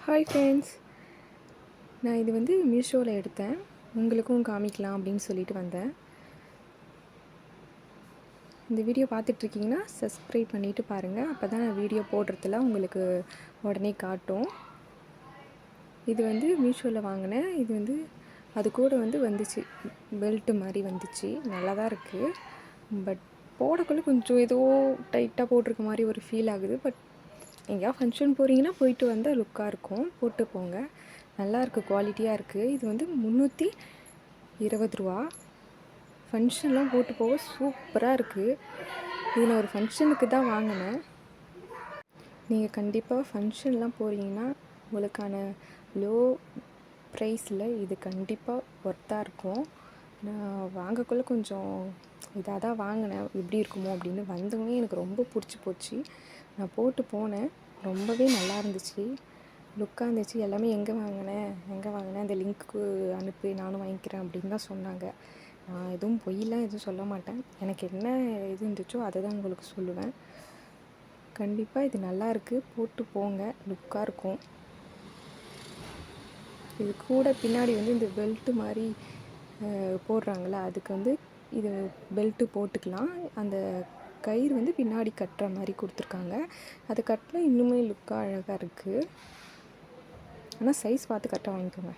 Hi friends, நான் இது வந்து மீஷோவில் எடுத்தேன். உங்களுக்கும் காமிக்கலாம் அப்படின்னு சொல்லிட்டு வந்தேன். இந்த வீடியோ பார்த்துட்ருக்கீங்கன்னா சப்ஸ்கிரைப் பண்ணிவிட்டு பாருங்கள். அப்போ தான் நான் வீடியோ போடுறதுல உங்களுக்கு உடனே காட்டும். இது வந்து மீஷோவில் வாங்கினேன். இது வந்து அது கூட வந்து வந்துச்சு, பெல்ட்டு மாதிரி வந்துச்சு. நல்லா தான் இருக்குது. பட் போடக்குள்ளே கொஞ்சம் ஏதோ டைட்டாக போட்டிருக்க மாதிரி ஒரு ஃபீல் ஆகுது. பட் எங்கேயாவது ஃபங்க்ஷன் போகிறீங்கன்னா போயிட்டு வந்தால் லுக்காக இருக்கும், போட்டு போங்க. நல்லாயிருக்கு, குவாலிட்டியாக இருக்குது. இது வந்து 320 ரூபா. ஃபங்க்ஷன்லாம் போட்டு போக சூப்பராக இருக்குது. இது நான் ஒரு ஃபங்க்ஷனுக்கு தான் வாங்கினேன். நீங்கள் கண்டிப்பாக ஃபங்க்ஷன்லாம் போகிறீங்கன்னா உங்களுக்கான லோ ப்ரைஸில் இது கண்டிப்பாக ஒர்த்தாக இருக்கும். நான் வாங்கக்குள்ளே கொஞ்சம் இதாக தான் வாங்கினேன், எப்படி இருக்குமோ அப்படின்னு. வந்தோடனே எனக்கு ரொம்ப பிடிச்சி போச்சு. நான் போட்டு போனேன், ரொம்பவே நல்லா இருந்துச்சு, லுக்காக இருந்துச்சு. எல்லாமே எங்கே வாங்கினேன் அந்த லிங்க்கு அனுப்பி நானும் வாங்கிக்கிறேன் அப்படின்னு தான் சொன்னாங்க. நான் எதுவும் பொய்யெலாம் எதுவும் சொல்ல மாட்டேன். எனக்கு என்ன இது இருந்துச்சோ அதை தான் உங்களுக்கு சொல்லுவேன். கண்டிப்பாக இது நல்லாயிருக்கு, போட்டு போங்க, லுக்காக இருக்கும். இது கூட பின்னாடி வந்து இந்த பெல்ட்டு மாதிரி போடுறாங்கள, அதுக்கு வந்து இது பெல்ட்டு போட்டுக்கலாம். அந்த கயிறு வந்து பின்னாடி கட்டுற மாதிரி கொடுத்துருக்காங்க. அது கட்டினா இன்னுமே லுக்காக அழகாக இருக்குது. ஆனால் சைஸ் பார்த்து கரெக்டாக வாங்கிக்கோங்க.